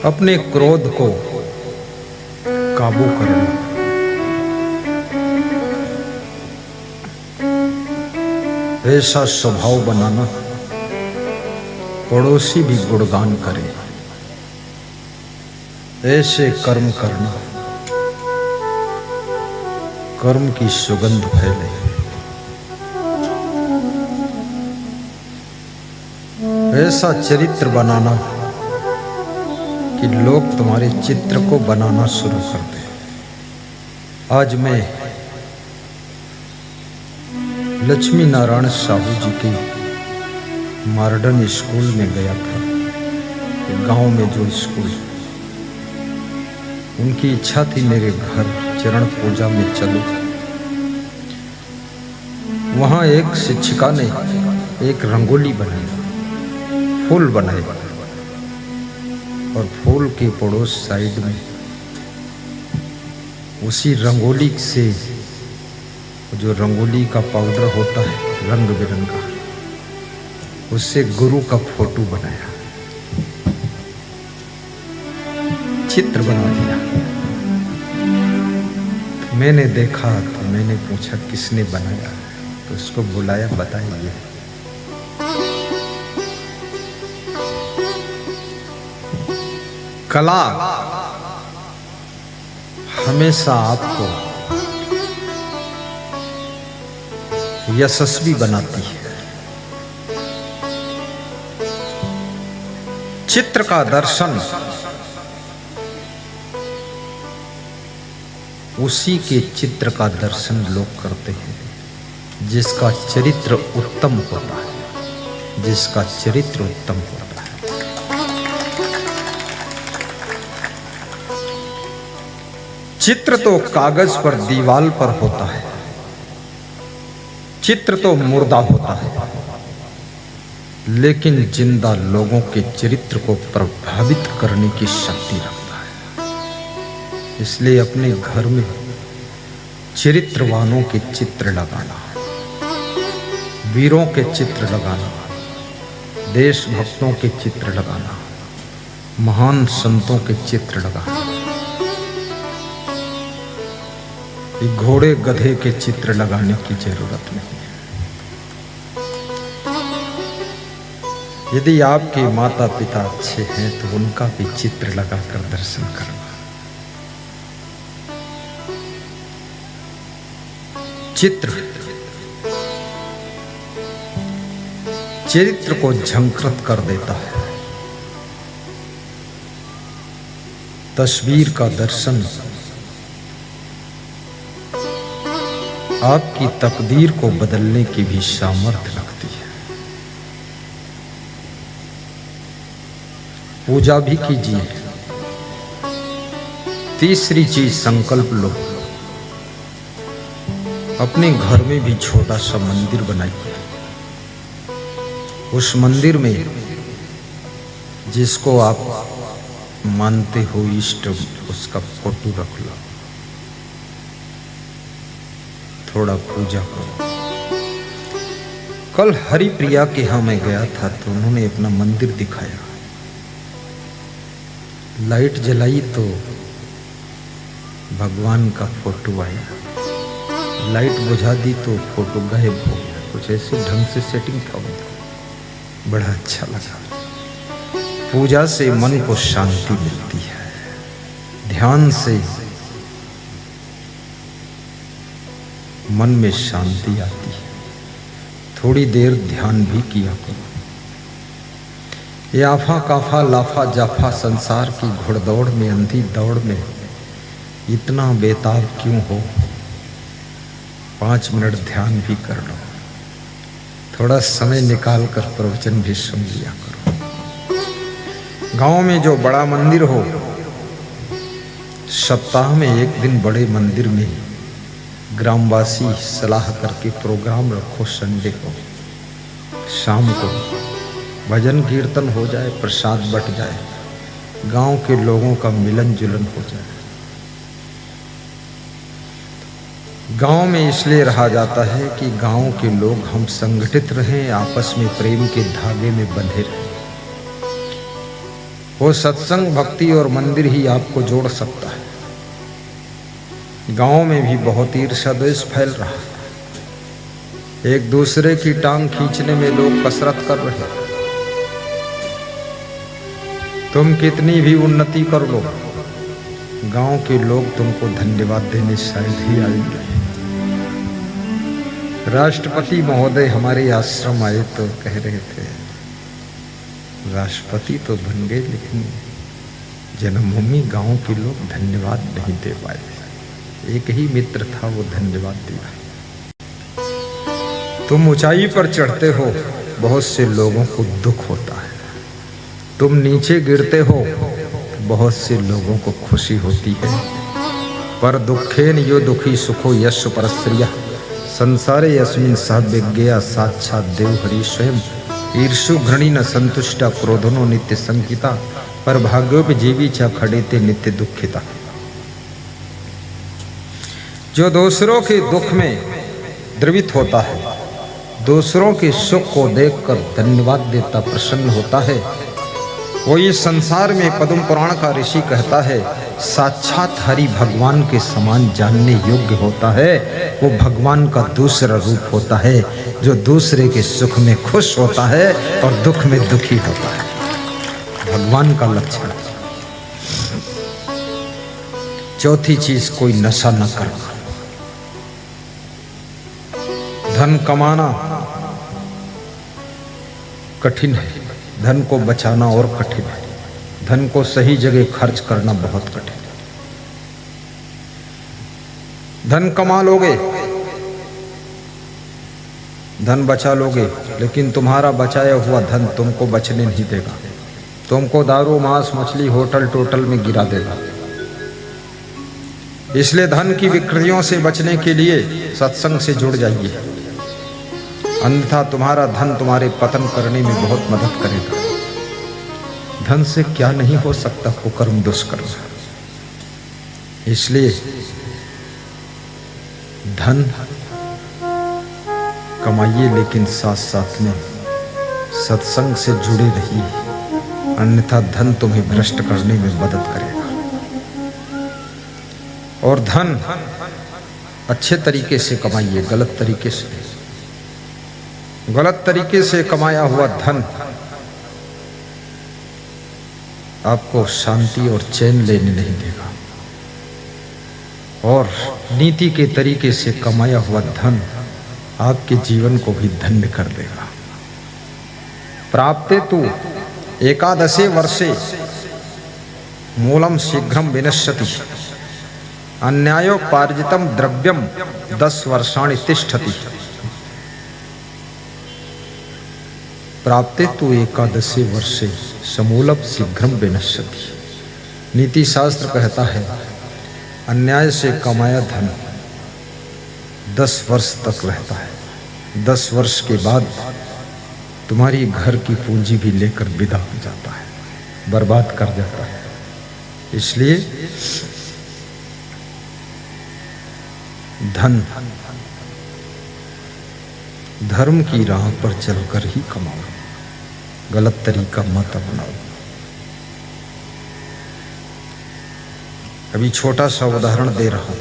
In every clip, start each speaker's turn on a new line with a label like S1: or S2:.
S1: अपने क्रोध को काबू करना, ऐसा स्वभाव बनाना पड़ोसी भी गुणगान करे, ऐसे कर्म करना कर्म की सुगंध फैले, ऐसा चरित्र बनाना कि लोग तुम्हारे चित्र को बनाना शुरू कर दें। आज मैं लक्ष्मी नारायण साहू जी के मॉडर्न स्कूल में गया था, गांव में जो स्कूल, उनकी इच्छा थी मेरे घर चरण पूजा में चलो। वहां एक शिक्षिका ने एक रंगोली बनाई, फूल बनाए और फूल के पड़ोस साइड में उसी रंगोली से, जो रंगोली का पाउडर होता है रंग बिरंगा, उससे गुरु का फोटो बनाया, चित्र बना दिया। तो मैंने देखा तो मैंने पूछा किसने बनाया, तो उसको बुलाया, बताइए। कला हमेशा आपको यशस्वी बनाती है। चित्र का दर्शन उसी के चित्र का दर्शन लोग करते हैं जिसका चरित्र उत्तम होता है, जिसका चरित्र उत्तम होता है। चित्र तो कागज पर दीवार पर होता है, चित्र तो मुर्दा होता है, लेकिन जिंदा लोगों के चरित्र को प्रभावित करने की शक्ति रखता है। इसलिए अपने घर में चरित्रवानों के चित्र लगाना, वीरों के चित्र लगाना, देशभक्तों के चित्र लगाना, महान संतों के चित्र लगाना। घोड़े गधे के चित्र लगाने की जरूरत नहीं है। यदि आपके माता पिता अच्छे हैं तो उनका भी चित्र लगाकर दर्शन करना। चित्र चरित्र को झंकृत कर देता है। तस्वीर का दर्शन आपकी तकदीर को बदलने की भी सामर्थ्य रखती है। पूजा भी कीजिए। तीसरी चीज, संकल्प लो। अपने घर में भी छोटा सा मंदिर बनाइए। उस मंदिर में जिसको आप मानते हो इष्ट, उसका फोटो रख लो, थोड़ा पूजा करो। कल हरिप्रिया के यहाँ मैं गया था तो उन्होंने अपना मंदिर दिखाया। लाइट जलाई तो भगवान का फोटो आया, लाइट बुझा दी तो फोटो गायब हो गया। कुछ ऐसे ढंग से सेटिंग था, बड़ा अच्छा लगा। पूजा से मन को शांति मिलती है, ध्यान से मन में शांति आती है। थोड़ी देर ध्यान भी किया करो। ये आफा काफा लाफा जाफा संसार की घुड़दौड़ में, अंधी दौड़ में इतना बेताब क्यों हो? 5 मिनट ध्यान भी कर लो। थोड़ा समय निकाल कर प्रवचन भी सुन लिया करो। गांव में जो बड़ा मंदिर हो, सप्ताह में एक दिन बड़े मंदिर में ग्रामवासी सलाह करके प्रोग्राम रखो। संडे को शाम को भजन कीर्तन हो जाए, प्रसाद बट जाए, गांव के लोगों का मिलन जुलन हो जाए। गांव में इसलिए रहा जाता है कि गांव के लोग हम संगठित रहें, आपस में प्रेम के धागे में बंधे रहें। वो सत्संग, भक्ति और मंदिर ही आपको जोड़ सकता है। गांव में भी बहुत ईर्ष्या द्वेष फैल रहा है। एक दूसरे की टांग खींचने में लोग कसरत कर रहे हैं। तुम कितनी भी उन्नति कर लो, गांव के लोग तुमको धन्यवाद देने शायद ही आएंगे। राष्ट्रपति महोदय हमारे आश्रम आए तो कह रहे थे, राष्ट्रपति तो बन गए लेकिन जन्मभूमि गांव के लोग धन्यवाद नहीं दे पाए। एक ही मित्र था, वो धन्यवाद दिया। तुम ऊंचाई पर चढ़ते हो, बहुत से लोगों को दुख होता है। तुम नीचे गिरते हो, बहुत से लोगों को खुशी होती है। पर दुखेन यो दुखी सुखो यश परस्त्रिया संसारे यस्मिन् सह विज्ञेया साक्षात् देव हरि स्वयं ईर्षु घृणी न संतुष्टा क्रोधनो नित्य संकिता पर भाग्योपि जीवी च खड़ेते नित्य दुखिता। जो दूसरों के दुख में द्रवित होता है, दूसरों के सुख को देखकर धन्यवाद देता, प्रसन्न होता है, वो इस संसार में पद्म पुराण का ऋषि कहता है साक्षात हरि भगवान के समान जानने योग्य होता है। वो भगवान का दूसरा रूप होता है जो दूसरे के सुख में खुश होता है और दुख में दुखी होता है। भगवान का लक्षण। चौथी चीज, कोई नशा न करना। धन कमाना कठिन है, धन को बचाना और कठिन है। धन को सही जगह खर्च करना बहुत कठिन है। धन कमा लोगे, धन बचा लोगे, लेकिन तुम्हारा बचाया हुआ धन तुमको बचने नहीं देगा। तुमको दारू, मांस, मछली, होटल टोटल में गिरा देगा। इसलिए धन की विकृतियों से बचने के लिए सत्संग से जुड़ जाइए, अन्यथा तुम्हारा धन तुम्हारे पतन करने में बहुत मदद करेगा। धन से क्या नहीं हो सकता, कुकर्म दुष्कर्म। इसलिए धन कमाइए, लेकिन साथ साथ में सत्संग से जुड़े रहिए, अन्यथा धन तुम्हें भ्रष्ट करने में मदद करेगा। और धन अच्छे तरीके से कमाइए, गलत तरीके से कमाया हुआ धन आपको शांति और चैन लेने नहीं देगा। और नीति के तरीके से कमाया हुआ धन आपके जीवन को भी धन्य कर देगा। प्राप्ते तु एकादशे वर्षे मूलम शीघ्रम विनश्यति अन्यायोपार्जितम द्रव्यम 10 वर्षाणि तिष्ठति। प्राप्ते तु एकादशे वर्षे समूलम शीघ्रम विनश्यति। नीति शास्त्र कहता है अन्याय से कमाया धन 10 वर्ष तक रहता है। 10 वर्ष के बाद तुम्हारी घर की पूंजी भी लेकर विदा हो जाता है, बर्बाद कर जाता है। इसलिए धन धर्म की राह पर चलकर ही कमाओ, गलत तरीका मत अपनाओ। अभी छोटा सा उदाहरण दे रहा हूं।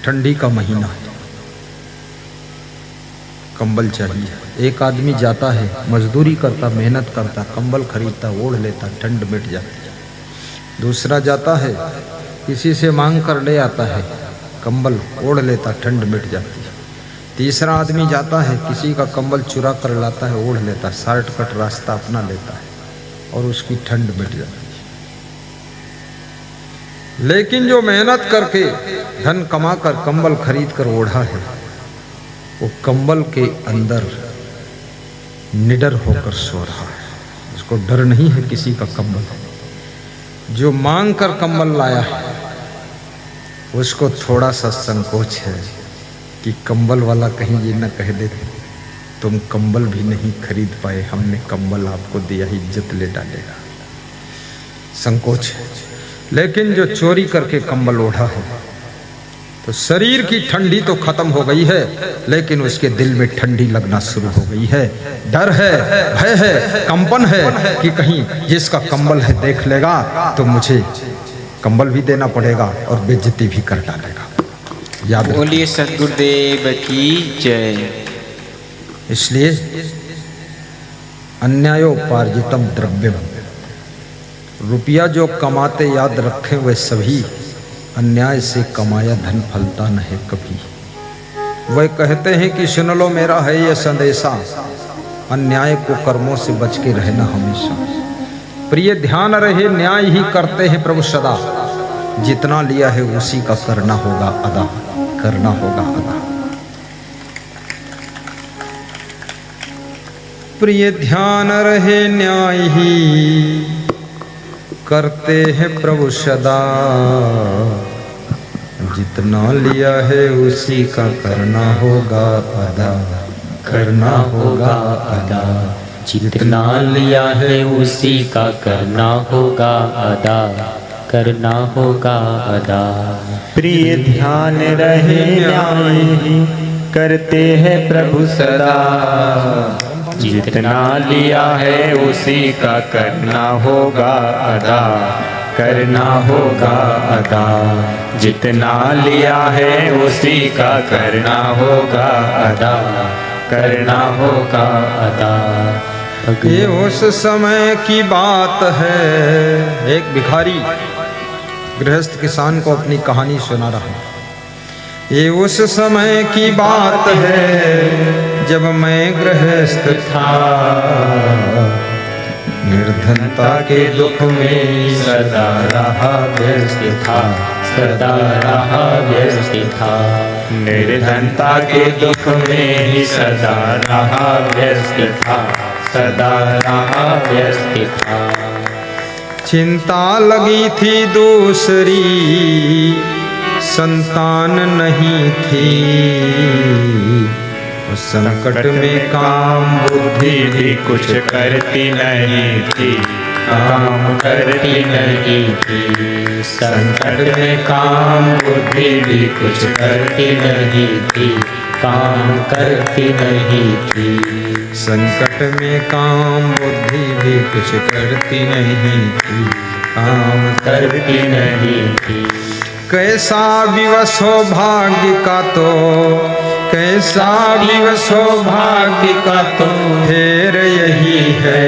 S1: ठंडी का महीना है, कंबल चाहिए। एक आदमी जाता है, मजदूरी करता, मेहनत करता, कंबल खरीदता, ओढ़ लेता, ठंड मिट जाती है। दूसरा जाता है, किसी से मांग कर ले आता है, कंबल ओढ़ लेता, ठंड मिट जाती है। तीसरा आदमी जाता है, किसी का कंबल चुरा कर लाता है, ओढ़ लेता, शॉर्टकट रास्ता अपना लेता है और उसकी ठंड मिट जाती है। लेकिन जो मेहनत करके धन कमा कर कंबल खरीद कर ओढ़ा है, वो कंबल के अंदर निडर होकर सो रहा है, उसको डर नहीं है किसी का कंबल। जो मांग कर कंबल लाया है उसको थोड़ा सा संकोच है कि कंबल वाला कहीं ये न कह दे तुम कंबल भी नहीं खरीद पाए, हमने कंबल आपको दिया, इज्जत ले डालेगा, संकोच है। लेकिन जो चोरी करके कंबल ओढ़ा है तो शरीर की ठंडी तो खत्म हो गई है, लेकिन उसके दिल में ठंडी लगना शुरू हो गई है। डर है, भय है, कंपन है कि कहीं जिसका कंबल है देख लेगा तो मुझे कंबल भी देना पड़ेगा और बेइज्जती भी कर डालेगा। याद
S2: बोलिए सद्गुरुदेव की जय।
S1: इसलिए अन्यायोपार्जितम द्रव्यम, रुपया जो कमाते याद रखें वे सभी अन्याय से कमाया धन फलता न है कभी। वह कहते हैं कि सुन लो मेरा है ये संदेशा, अन्याय को कर्मों से बच के रहना हमेशा। प्रिय ध्यान रहे न्याय ही करते हैं प्रभु सदा, जितना लिया है उसी का करना होगा अदा, करना होगा अदा। प्रिय ध्यान रहे न्याय ही करते हैं प्रभु सदा, जितना लिया है उसी का करना होगा अदा, करना होगा अदा।
S3: जितना लिया है उसी का करना होगा अदा, करना होगा अदा।
S2: प्रिय ध्यान रहे न्याय ही करते हैं प्रभु सदा, जितना लिया है उसी का करना होगा अदा, करना होगा अदा। जितना लिया है उसी का करना होगा अदा, करना होगा अदा।
S1: ये उस समय की बात है, एक भिखारी गृहस्थ किसान को अपनी कहानी सुना रहा। ये उस समय की बात है जब मैं गृहस्थ था, निर्धनता के दुख में
S3: सदा रहा व्यस्त था, सदा रहा व्यस्त था।
S2: निर्धनता के दुख में ही सदा रहा व्यस्त था,
S3: सदा रहा व्यस्त था।
S1: चिंता लगी थी दूसरी, संतान नहीं थी, संकट में काम
S2: बुद्धि भी कुछ करती नहीं थी, काम करती नहीं थी।
S3: संकट में काम बुद्धि भी कुछ करती नहीं थी, काम करती नहीं थी।
S1: संकट में काम बुद्धि भी कुछ करती नहीं थी, काम
S3: करती नहीं थी।
S1: कैसा विवश हो भाग्य का तो, कैसा विवश हो भाग्य का तो फिर यही है।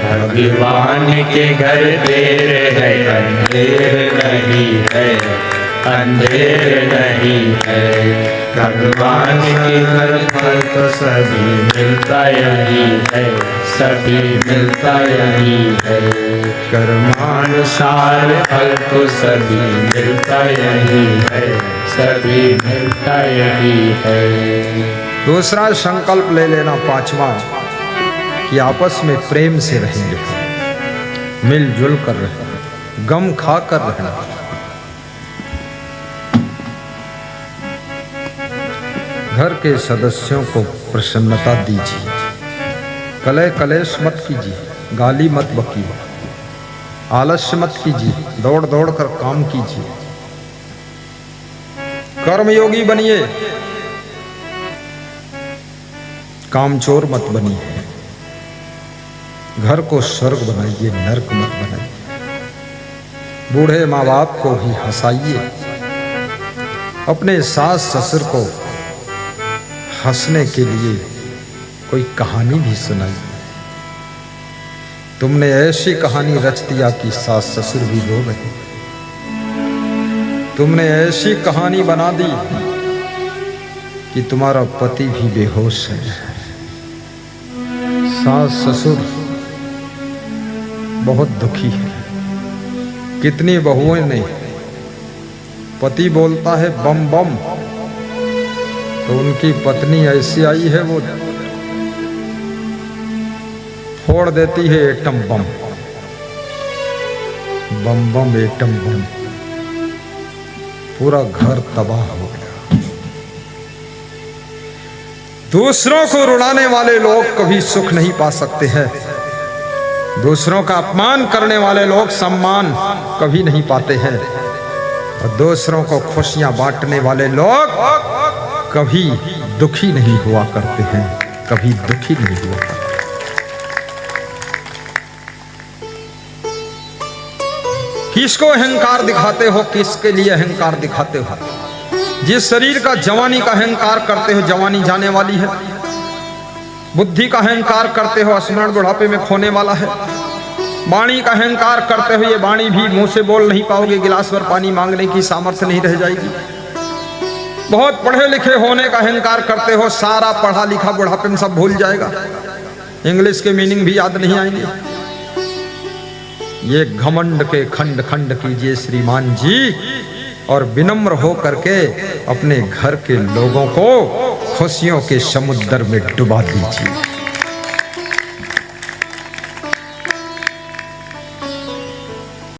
S2: भगवान के घर देर है, अंधेर नहीं है, अंधेर नहीं है। भगवान के घर फल तो सभी मिलता यही है, सभी मिलता यही है। कर्मानुसार फल तो सभी मिलता यही है, सभी मिलता यही है।
S1: दूसरा संकल्प ले लेना, पांचवा, कि आपस में प्रेम से रहेंगे, मिलजुल कर रहना, गम खा कर रहना। घर के सदस्यों को प्रसन्नता दीजिए, कलह कलेश मत कीजिए, गाली मत बकिए, आलस्य मत कीजिए, दौड़ दौड़ कर काम कीजिए, कर्मयोगी बनिए, कामचोर मत बनिए। घर को स्वर्ग बनाइए, नरक मत बनाइए। बूढ़े माँ बाप को भी हंसाइए, अपने सास ससुर को हंसने के लिए कोई कहानी भी सुनाइए। तुमने ऐसी कहानी रच दिया कि सास ससुर भी रो रहे, तुमने ऐसी कहानी बना दी कि तुम्हारा पति भी बेहोश है। सास ससुर बहुत दुखी है। कितनी बहुएं ने, पति बोलता है बम बम तो उनकी पत्नी ऐसी आई है वो फोड़ देती है एटम बम, बम बम एटम बम, पूरा घर तबाह हो गया। दूसरों को रुलाने वाले लोग कभी सुख नहीं पा सकते हैं। दूसरों का अपमान करने वाले लोग सम्मान कभी नहीं पाते हैं। और दूसरों को खुशियां बांटने वाले लोग कभी दुखी नहीं हुआ करते हैं, कभी दुखी नहीं हुआ करते। किसको अहंकार दिखाते हो, किसके लिए अहंकार दिखाते हो? जिस शरीर का जवानी का अहंकार करते हो, जवानी जाने वाली है। बुद्धि का अहंकार करते हो, स्मरण बुढ़ापे में खोने वाला है। वाणी का अहंकार करते हो, ये वाणी भी मुंह से बोल नहीं पाओगे, गिलास भर पानी मांगने की सामर्थ्य नहीं रह जाएगी। बहुत पढ़े लिखे होने का अहंकार करते हो, सारा पढ़ा लिखा बुढ़ापे में सब भूल जाएगा, इंग्लिश के मीनिंग भी याद नहीं आएंगे। ये घमंड के खंड खंड कीजिए श्रीमान जी, और विनम्र हो करके अपने घर के लोगों को खुशियों के समुद्र में डुबा दीजिए।